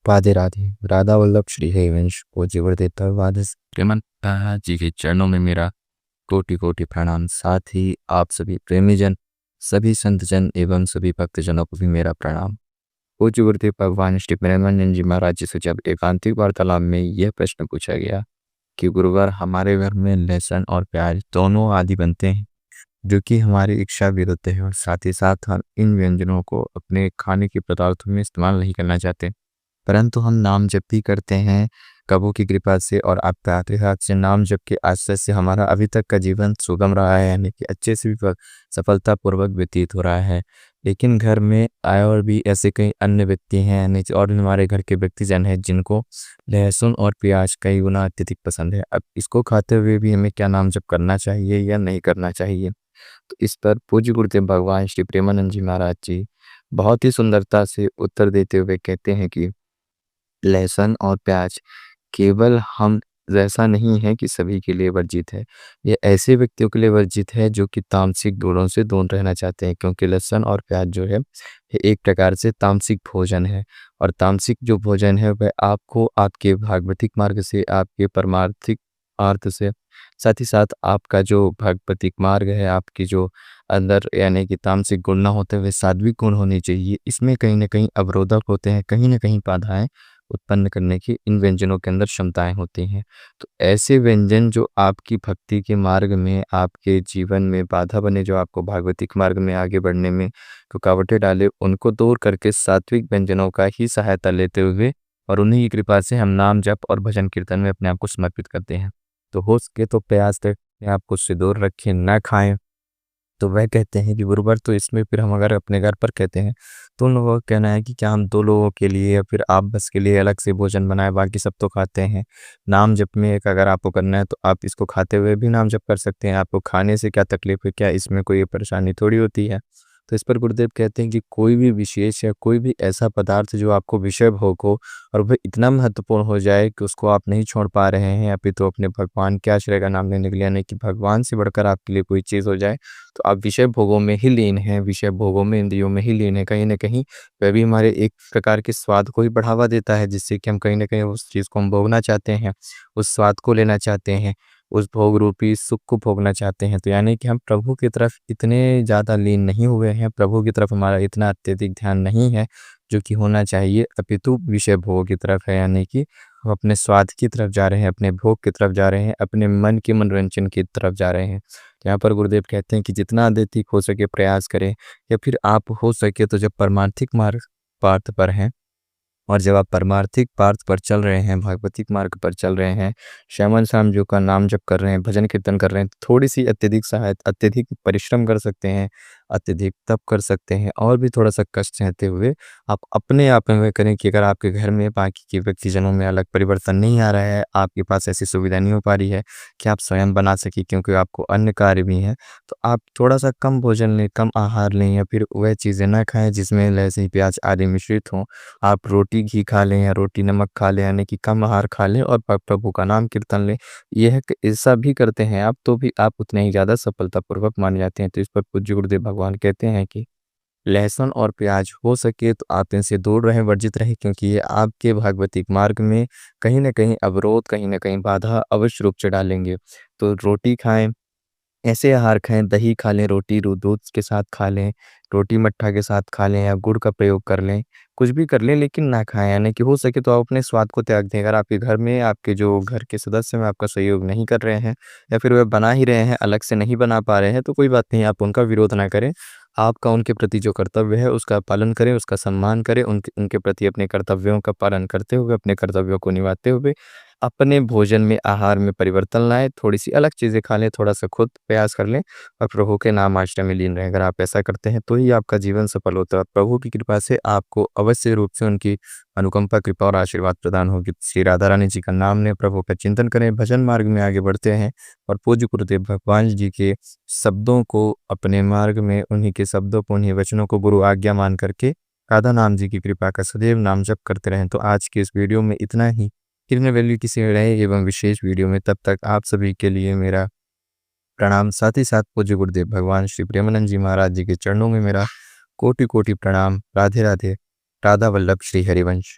राधे राधे। राधा वल्लभ श्री हरिवंश पूज्य गुरुदेव धन्यवाद। प्रेमन जी के चरणों में मेरा कोटि कोटि प्रणाम। साथ ही आप सभी प्रेमीजन, सभी संतजन एवं सभी भक्तजनों को भी मेरा प्रणाम। पूज्य गुरुदेव भगवान श्री प्रेमानंद जी महाराज जी से जब एकांतिक वार्तालाप में यह प्रश्न पूछा गया कि गुरुवार हमारे घर में लहसुन और प्याज दोनों आदि बनते हैं, जो कि हमारी इच्छा विरुद्ध है, और साथ ही साथ हम इन व्यंजनों को अपने खाने के पदार्थों में इस्तेमाल नहीं करना चाहते, परंतु हम नाम जप भी करते हैं प्रभु की कृपा से, और आपके आशीर्वाद से नाम जप के आश्रय से हमारा अभी तक का जीवन सुगम रहा है, यानी कि अच्छे से भी सफलतापूर्वक व्यतीत हो रहा है। लेकिन घर में आए और भी ऐसे कई अन्य व्यक्ति हैं, यानी और भी हमारे घर के व्यक्तिजन हैं जिनको लहसुन और प्याज कई गुना अत्यधिक पसंद है। अब इसको खाते हुए भी हमें क्या नाम जप करना चाहिए या नहीं करना चाहिए, तो इस पर पूज्य गुरुदेव भगवान श्री प्रेमानंद जी महाराज जी बहुत ही सुंदरता से उत्तर देते हुए कहते हैं कि लहसुन और प्याज केवल हम ऐसा नहीं है कि सभी के लिए वर्जित है। ये ऐसे व्यक्तियों के लिए वर्जित है जो कि तामसिक गुणों से दूर रहना चाहते हैं, क्योंकि लहसुन और प्याज जो है ये एक प्रकार से तामसिक भोजन है, और तामसिक जो भोजन है वह आपको आपके भागवतिक मार्ग से, आपके परमार्थिक अर्थ से, साथ ही साथ आपका जो भागवतिक मार्ग है, आपकी जो अंदर यानी कि तामसिक गुण ना होते हुए सात्विक गुण होने चाहिए, इसमें कहीं ना कहीं अवरोधक होते हैं, कहीं ना कहीं बाधाएं उत्पन्न करने की इन व्यंजनों के अंदर क्षमताएं होती हैं। तो ऐसे व्यंजन जो आपकी भक्ति के मार्ग में, आपके जीवन में बाधा बने, जो आपको भागवतिक मार्ग में आगे बढ़ने में रुकावटें डाले, उनको दूर करके सात्विक व्यंजनों का ही सहायता लेते हुए और उन्हीं की कृपा से हम नाम जप और भजन कीर्तन में अपने आप को समर्पित करते हैं। तो हो सके तो प्रयास तक आप कुछ से दूर रखें, ना खाएं। तो वह कहते हैं कि गुरुवार, तो इसमें फिर हम अगर अपने घर पर कहते हैं तो उन लोगों का कहना है कि क्या हम 2 लोगों के लिए या फिर आप बस के लिए अलग से भोजन बनाए, बाकी सब तो खाते हैं। नाम जप में एक अगर आपको करना है तो आप इसको खाते हुए भी नाम जप कर सकते हैं। आपको खाने से क्या तकलीफ है, क्या इसमें कोई परेशानी थोड़ी होती है। तो इस पर गुरुदेव कहते हैं कि कोई भी विशेष या कोई भी ऐसा पदार्थ जो आपको विषय भोग हो और वह इतना महत्वपूर्ण हो जाए कि उसको आप नहीं छोड़ पा रहे हैं, या फिर तो अपने भगवान के आश्रय का नाम लेने के लिए, यानी कि भगवान से बढ़कर आपके लिए कोई चीज़ हो जाए, तो आप विषय भोगों में ही लीन हैं, विषय भोगों में, इंद्रियों में ही लीन है। कहीं न कहीं वह भी हमारे एक प्रकार के स्वाद को ही बढ़ावा देता है, जिससे कि हम कहीं न कहीं उस चीज़ को हम भोगना चाहते हैं, उस स्वाद को लेना चाहते हैं, उस भोग रूपी सुख को भोगना चाहते हैं। तो यानी कि हम प्रभु की तरफ इतने ज़्यादा लीन नहीं हुए हैं, प्रभु की तरफ हमारा इतना अत्यधिक ध्यान नहीं है जो कि होना चाहिए, अपितु विषय भोग की तरफ है, यानी कि हम अपने स्वाद की तरफ जा रहे हैं, अपने भोग की तरफ जा रहे हैं, अपने मन के मनोरंजन की तरफ जा रहे हैं। यहाँ पर गुरुदेव कहते हैं कि जितना अधिक हो सके प्रयास करें, या फिर आप हो सके तो जब परमार्थिक मार्ग पाथ पर हैं और जब आप परमार्थिक पार्थ पर चल रहे हैं, भागवतिक मार्ग पर चल रहे हैं, श्यामन श्याम जी का नाम जप कर रहे हैं, भजन कीर्तन कर रहे हैं, तो थोड़ी सी अत्यधिक सहायता, अत्यधिक परिश्रम कर सकते हैं, अत्यधिक तप कर सकते हैं, और भी थोड़ा सा कष्ट सहते हुए आप अपने आप में वह करें कि अगर आपके घर में बाकी के व्यक्तिजनों में अलग परिवर्तन नहीं आ रहा है, आपके पास ऐसी सुविधा नहीं हो पा रही है कि आप स्वयं बना सकें क्योंकि आपको अन्य कार्य भी हैं, तो आप थोड़ा सा कम भोजन लें, कम आहार लें, या फिर वह चीज़ें ना खाएं जिसमें लहसुन प्याज आदि मिश्रित हों। आप रोटी घी खा लें या रोटी नमक खा लें, यानी कि कम आहार खा लें, और प्रभु का नाम कीर्तन लें। यह ऐसा भी करते हैं आप, तो भी आप उतने ही ज़्यादा सफलतापूर्वक मान जाते हैं। तो इस पर पूज्य गुरुदेव भगवान कहते हैं कि लहसुन और प्याज हो सके तो आप इनसे दूर रहें, वर्जित रहें, क्योंकि ये आपके भागवतिक मार्ग में कहीं न कहीं अवरोध, कहीं न कहीं बाधा अवश्य रूप से डालेंगे। तो रोटी खाएँ, ऐसे आहार खाएँ, दही खा लें, रोटी दूध के साथ खा लें, रोटी मट्ठा के साथ खा लें, या गुड़ का प्रयोग कर लें, कुछ भी कर लें लेकिन ना खाएँ, यानी कि हो सके तो आप अपने स्वाद को त्याग दें। अगर आपके घर में आपके जो घर के सदस्य हैं आपका सहयोग नहीं कर रहे हैं, या फिर वह बना ही रहे हैं, अलग से नहीं बना पा रहे हैं, तो कोई बात नहीं, आप उनका विरोध ना करें। आपका उनके प्रति जो कर्तव्य है उसका पालन करें, उसका सम्मान करें, उनके उनके प्रति अपने कर्तव्यों का पालन करते हुए, अपने कर्तव्यों को निभाते हुए अपने भोजन में, आहार में परिवर्तन लाएँ, थोड़ी-सी अलग चीज़ें खा लें, थोड़ा-सा खुद प्रयास कर लें, और प्रभु के नाम आश्रय में लीन रहें। अगर आप ऐसा करते हैं तो ही आपका जीवन सफल होता है। प्रभु की कृपा से आपको अवश्य रूप से उनकी अनुकंपा, कृपा और आशीर्वाद प्रदान होगी। श्री राधा रानी जी का नाम लें, प्रभु का चिंतन करें, भजन मार्ग में आगे बढ़ते हैं, और पूज्य गुरुदेव भगवान जी के शब्दों को अपने मार्ग में, उन्हीं के शब्दों को, उन्हीं वचनों को गुरु आज्ञा मान करके राधा नाम जी की कृपा का सदैव नाम जप करते रहें। तो आज की इस वीडियो में इतना ही। फिर मैं वैल्यू किसी नए एवं विशेष वीडियो में, तब तक आप सभी के लिए मेरा प्रणाम। साथ ही साथ पूज्य गुरुदेव भगवान श्री प्रेमानंद जी महाराज जी के चरणों में मेरा कोटि कोटि प्रणाम। राधे राधे। राधा वल्लभ श्री हरिवंश।